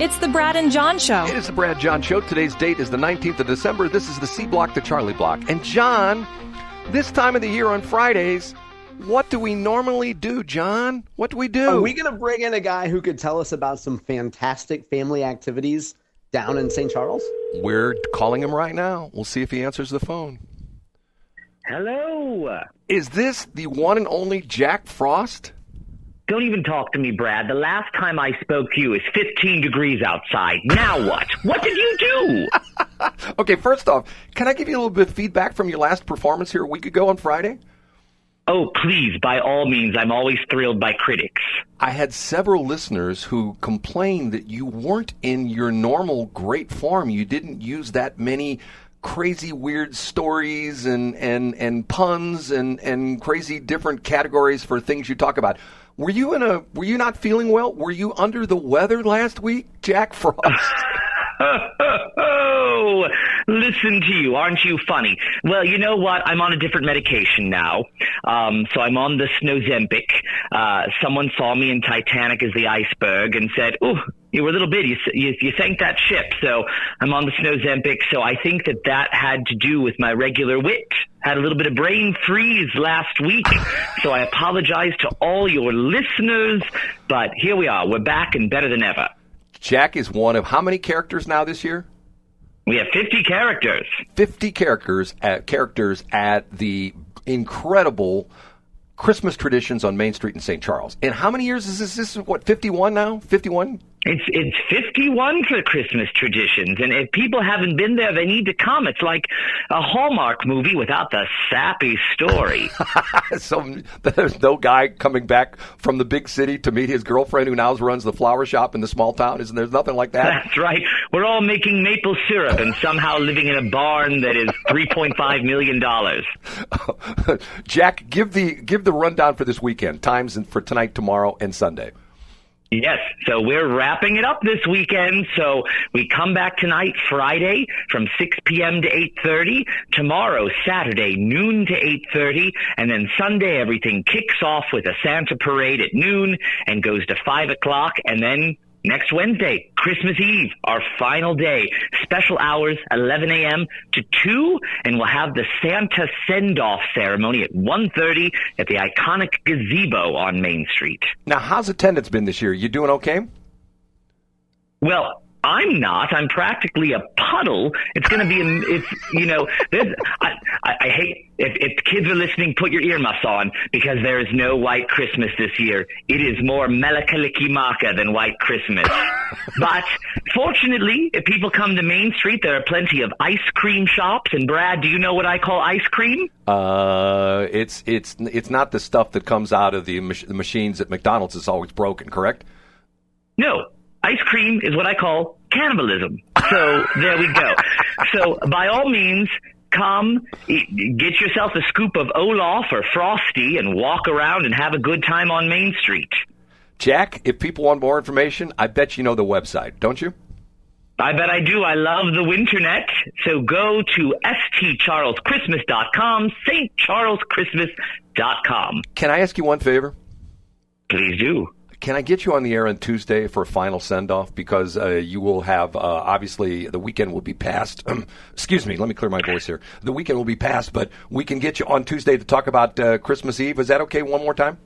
It's the Brad and John Show. It is the Brad John Show. Today's date is the 19th of December. This is the C Block to Charlie Block. And John, this time of the year on Fridays, what do we normally do, John? What do we do? Are we going to bring in a guy who could tell us about some fantastic family activities down in St. Charles? We're calling him right now. We'll see if he answers the phone. Hello. Is this the one and only Jack Frost? Don't even talk to me, Brad. The last time I spoke to you is 15 degrees outside. Now what? What did you do? Okay, first off, can I give you a little bit of feedback from your last performance here a week ago on Friday? Oh, please, by all means. I'm always thrilled by critics. I had several listeners who complained that you weren't in your normal great form. You didn't use that many crazy weird stories and puns and crazy different categories for things you talk about. Were you not feeling well? Were you under the weather last week, Jack Frost? Oh, listen to you. Aren't you funny? Well, you know what? I'm on a different medication now. So I'm on the Snozempic. Someone saw me in Titanic as the iceberg and said, "Oh, you were a little bit. You sank that ship." So I'm on the Snozempic. So I think that had to do with my regular wit. Had a little bit of brain freeze last week. So I apologize to all your listeners. But here we are. We're back and better than ever. Jack is one of how many characters now this year? We have 50 characters. 50 characters at the incredible Christmas traditions on Main Street in St. Charles. And how many years is this? This is what, 51 now? 51? It's 51 for Christmas traditions, and if people haven't been there, they need to come. It's like a Hallmark movie without the sappy story. So there's no guy coming back from the big city to meet his girlfriend who now runs the flower shop in the small town? Isn't there nothing like that? That's right. We're all making maple syrup and somehow living in a barn that is $3.5 million. Jack, give the rundown for this weekend, times for tonight, tomorrow, and Sunday. Yes, so we're wrapping it up this weekend. So we come back tonight, Friday, from 6 p.m. to 8:30. Tomorrow, Saturday, noon to 8:30. And then Sunday, everything kicks off with a Santa parade at noon and goes to 5 o'clock. And then next Wednesday, Christmas Eve, our final day, special hours, 11 a.m. to 2, and we'll have the Santa send-off ceremony at 1:30 at the iconic gazebo on Main Street. Now, how's attendance been this year? You doing okay? Well, I'm not. I'm practically a puddle. It's going to be, I hate, if kids are listening, put your earmuffs on, because there is no White Christmas this year. It is more Melakalikimaka than White Christmas. But fortunately, if people come to Main Street, there are plenty of ice cream shops. And Brad, do you know what I call ice cream? It's not the stuff that comes out of the machines at McDonald's that's always broken, correct? No. Ice cream is what I call cannibalism. So there we go. So by all means, come, get yourself a scoop of Olaf or Frosty and walk around and have a good time on Main Street. Jack, if people want more information, I bet you know the website, don't you? I bet I do. I love the winternet. So go to stcharleschristmas.com, stcharleschristmas.com. Can I ask you one favor? Please do. Can I get you on the air on Tuesday for a final send-off? Because you will have, obviously, the weekend will be past. Excuse me, let me clear my voice here. The weekend will be past, but we can get you on Tuesday to talk about Christmas Eve. Is that okay one more time?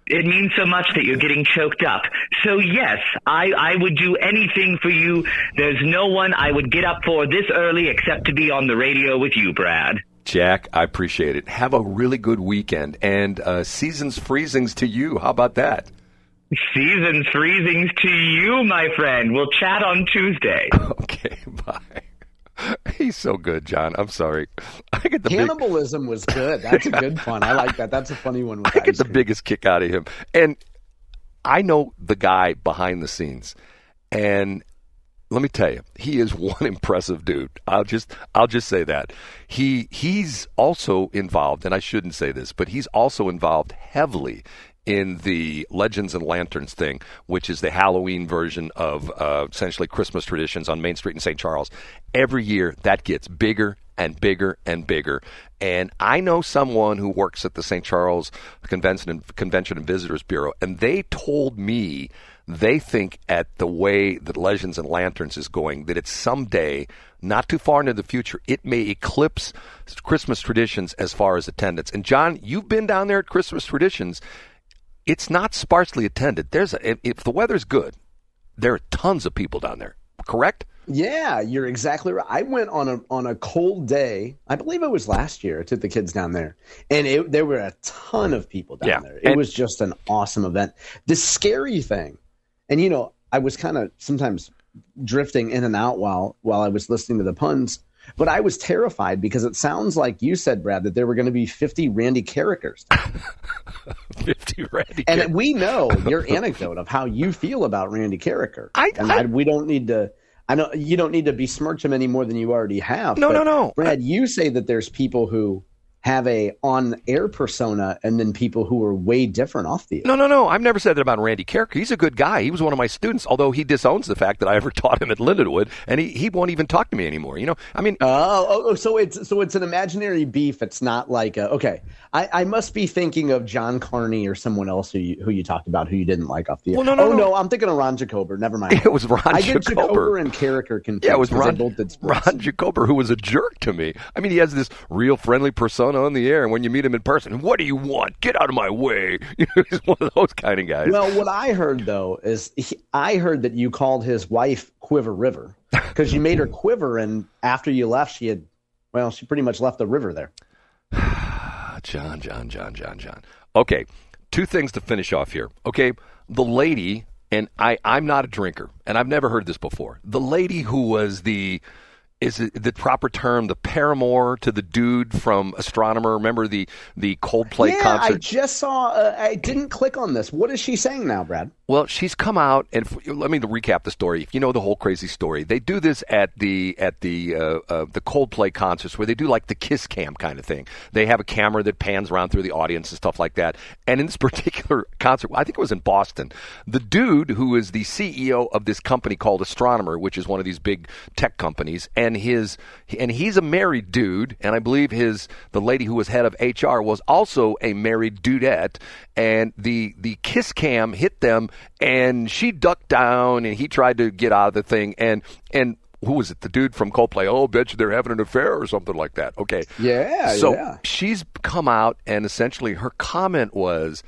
It means so much that you're getting choked up. So, yes, I would do anything for you. There's no one I would get up for this early except to be on the radio with you, Brad. Jack, I appreciate it. Have a really good weekend, and season's freezings to you. How about that? Season's freezings to you, my friend. We'll chat on Tuesday. Okay, bye. He's so good, John. I'm sorry. Cannibalism was good. That's a good one. I like that. That's a funny one. I get the biggest kick out of him. And I know the guy behind the scenes. And let me tell you, he is one impressive dude. I'll just say that. He's also involved, and I shouldn't say this, but he's also involved heavily in the Legends and Lanterns thing, which is the Halloween version of essentially Christmas traditions on Main Street in St. Charles. Every year, that gets bigger and bigger and bigger. And I know someone who works at the St. Charles Convention and Visitors Bureau, and they told me they think at the way that Legends and Lanterns is going, that it's someday, not too far into the future, it may eclipse Christmas traditions as far as attendance. And John, you've been down there at Christmas traditions. It's not sparsely attended. If the weather's good, there are tons of people down there, correct? Yeah, you're exactly right. I went on a cold day. I believe it was last year. I took the kids down there, and there were a ton of people down there. It was just an awesome event. The scary thing, and I was kind of sometimes drifting in and out while I was listening to the puns, but I was terrified because it sounds like you said, Brad, that there were going to be 50 Randy Carrickers. 50 Randy And Carrickers. We know your anecdote of how you feel about Randy Carricker. We don't need to. I know you don't need to besmirch him any more than you already have. No. Brad, you say that there's people who have a on-air persona and then people who are way different off the air. No. I've never said that about Randy Carricker. He's a good guy. He was one of my students, although he disowns the fact that I ever taught him at Lindenwood, and he won't even talk to me anymore. So it's an imaginary beef. It's not like okay. I must be thinking of John Carney or someone else who you talked about who you didn't like off the air. Well, no. I'm thinking of Ron Jacober. Never mind. It was Ron Jacober. I get Jacober and Carricker confused. Yeah, it was Ron Ron Jacober, who was a jerk to me. I mean, he has this real friendly persona on the air, and when you meet him in person, what do you want? Get out of my way. He's one of those kind of guys. Well, what I heard, though, is I heard that you called his wife Quiver River because you made her quiver, and after you left, she pretty much left the river there. John. Okay, two things to finish off here. Okay, the lady, and I'm not a drinker, and I've never heard this before. The lady who was is it the proper term, the paramour to the dude from Astronomer? Remember the Coldplay concert? Yeah, I just saw. I didn't click on this. What is she saying now, Brad? Well, she's come out, and let me recap the story. If you know the whole crazy story, they do this at the Coldplay concerts where they do like the kiss cam kind of thing. They have a camera that pans around through the audience and stuff like that. And in this particular concert, I think it was in Boston, the dude who is the CEO of this company called Astronomer, which is one of these big tech companies, and he's a married dude, and I believe the lady who was head of HR was also a married dudette, and the kiss cam hit them, and she ducked down, and he tried to get out of the thing, and who was it? The dude from Coldplay. Oh, bet you they're having an affair or something like that. Okay. Yeah. So she's come out, and essentially her comment was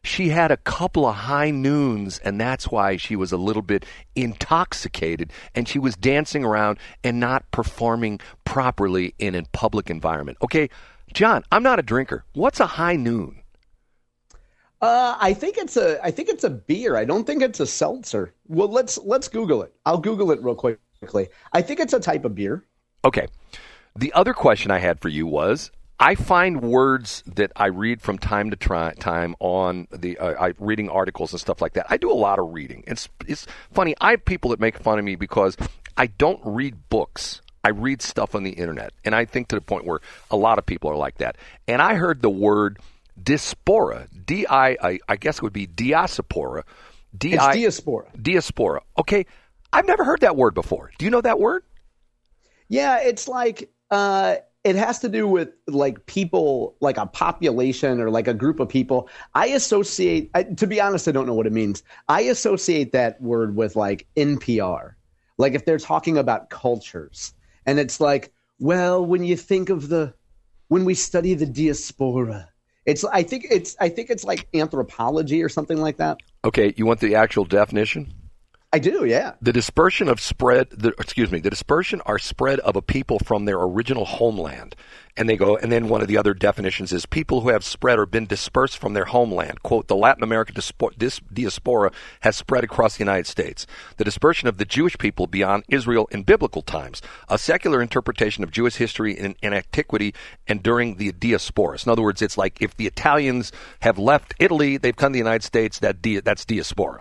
she had a couple of high noons, and that's why she was a little bit intoxicated, and she was dancing around and not performing properly in a public environment. Okay, John, I'm not a drinker. What's a high noon? I think it's a beer. I don't think it's a seltzer. Well, let's Google it. I'll Google it real quickly. I think it's a type of beer. Okay. The other question I had for you was, I find words that I read from time to time on reading articles and stuff like that. I do a lot of reading. It's funny. I have people that make fun of me because I don't read books. I read stuff on the internet, and I think to the point where a lot of people are like that. And I heard the word Diaspora, I guess it would be Diaspora. It's Diaspora. Diaspora. Okay, I've never heard that word before. Do you know that word? Yeah, it's like it has to do with like people, like a population or like a group of people. To be honest, I don't know what it means. I associate that word with like NPR, like if they're talking about cultures, and it's like, well, when we study the diaspora. I think it's like anthropology or something like that. Okay, you want the actual definition? I do, yeah. The dispersion or spread of a people from their original homeland. And then one of the other definitions is people who have spread or been dispersed from their homeland. Quote, the Latin American diaspora has spread across the United States. The dispersion of the Jewish people beyond Israel in biblical times. A secular interpretation of Jewish history in antiquity and during the diaspora. In other words, it's like if the Italians have left Italy, they've come to the United States, that's diaspora.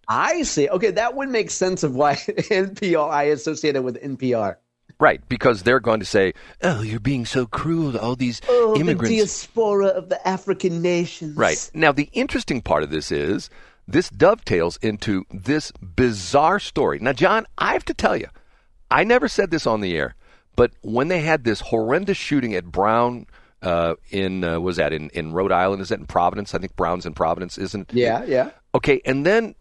I see. Okay, that would make sense of why NPR, I associate it with NPR. Right, because they're going to say, oh, you're being so cruel to all these immigrants. The diaspora of the African nations. Right. Now, the interesting part of this is this dovetails into this bizarre story. Now, John, I have to tell you, I never said this on the air, but when they had this horrendous shooting at Brown in Rhode Island? Is that in Providence? I think Brown's in Providence, isn't it? Yeah. Okay, and then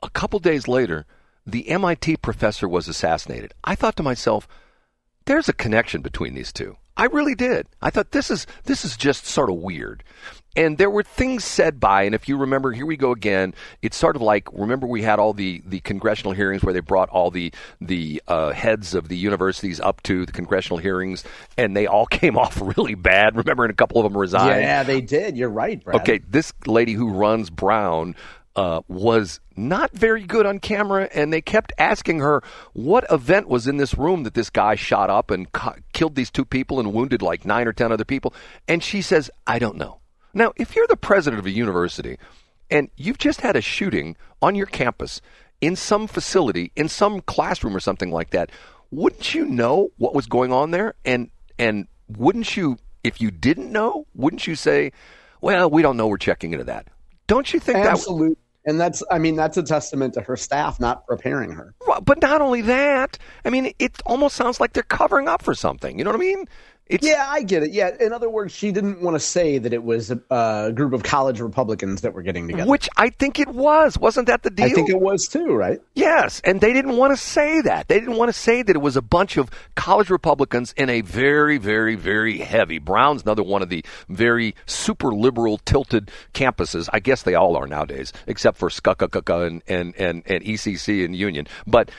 a couple days later, the MIT professor was assassinated. I thought to myself, there's a connection between these two. I really did. I thought this is just sort of weird. And there were things said by, and if you remember, here we go again, it's sort of like, remember we had all the congressional hearings where they brought all the heads of the universities up to the congressional hearings, and they all came off really bad. Remember, and a couple of them resigned. Yeah, they did. You're right, Brad. Okay, this lady who runs Brown was not very good on camera, and they kept asking her what event was in this room that this guy shot up and killed these two people and wounded like 9 or 10 other people. And she says, I don't know. Now, if you're the president of a university and you've just had a shooting on your campus in some facility, in some classroom or something like that, wouldn't you know what was going on there? And wouldn't you, if you didn't know, wouldn't you say, well, we don't know, we're checking into that? Don't you think that? Absolutely. And that's a testament to her staff not preparing her. But not only that, I mean, it almost sounds like they're covering up for something. You know what I mean? Yeah, I get it. Yeah, in other words, she didn't want to say that it was a group of college Republicans that were getting together. Which I think it was. Wasn't that the deal? I think it was too, right? Yes, and they didn't want to say that. They didn't want to say that it was a bunch of college Republicans in a very, very, very heavy. Brown's another one of the very super liberal tilted campuses. I guess they all are nowadays, except for SCUCA and ECC and Union. But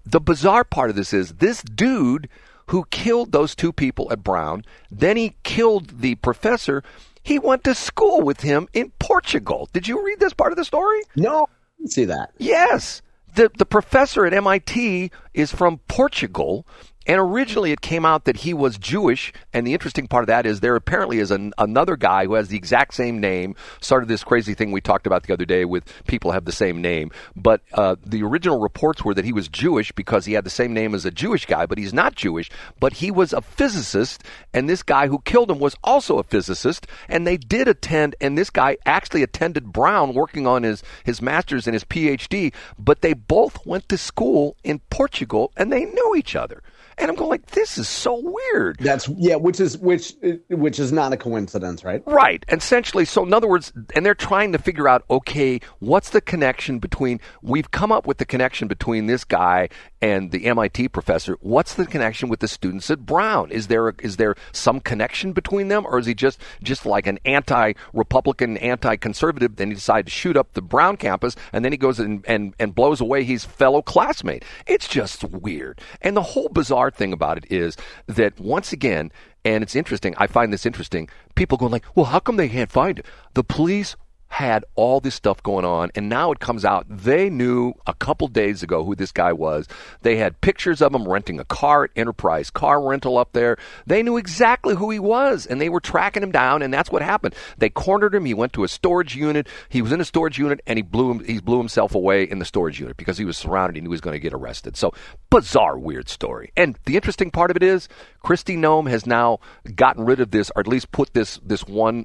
the bizarre part of this is this dude who killed those two people at Brown, then he killed the professor. He went to school with him in Portugal. Did you read this part of the story? No, I didn't see that. Yes. The professor at MIT is from Portugal, and originally it came out that he was Jewish, and the interesting part of that is there apparently is another guy who has the exact same name, started this crazy thing we talked about the other day with people have the same name, but the original reports were that he was Jewish because he had the same name as a Jewish guy, but he's not Jewish, but he was a physicist, and this guy who killed him was also a physicist, and they did attend, and this guy actually attended Brown working on his master's and his PhD, but they both went to school in Portugal, and they knew each other. And I'm going like, this is so weird. Which is not a coincidence, right? Right. Essentially, so in other words, and they're trying to figure out, okay, what's the connection between, we've come up with the connection between this guy and the MIT professor. What's the connection with the students at Brown? Is there some connection between them, or is he just like an anti-Republican, anti-conservative, then he decided to shoot up the Brown campus, and then he goes and blows away his fellow classmate? It's just weird. And the whole bizarre thing about it is that, once again, and it's interesting, I find this interesting, people going like, well, how come they can't find it? The police had all this stuff going on, and now it comes out they knew a couple days ago who this guy was. They had pictures of him renting a car at Enterprise Car Rental up there. They knew exactly who he was, and they were tracking him down, and that's what happened. They cornered him. He went to a storage unit. He was in a storage unit, and he blew himself away in the storage unit because he was surrounded and he was going to get arrested. So, bizarre, weird story. And the interesting part of it is Kristi Noem has now gotten rid of this, or at least put this one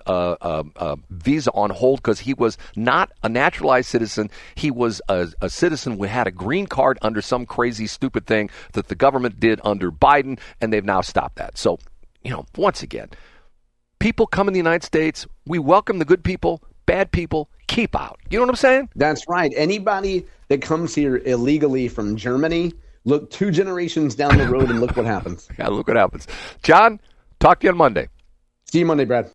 visa on hold, because he was not a naturalized citizen. He was a citizen who had a green card under some crazy, stupid thing that the government did under Biden, and they've now stopped that. So, once again, people come in the United States. We welcome the good people. Bad people, keep out. You know what I'm saying? That's right. Anybody that comes here illegally from Germany, look 2 generations down the road and look what happens. Yeah, look what happens. John, talk to you on Monday. See you Monday, Brad.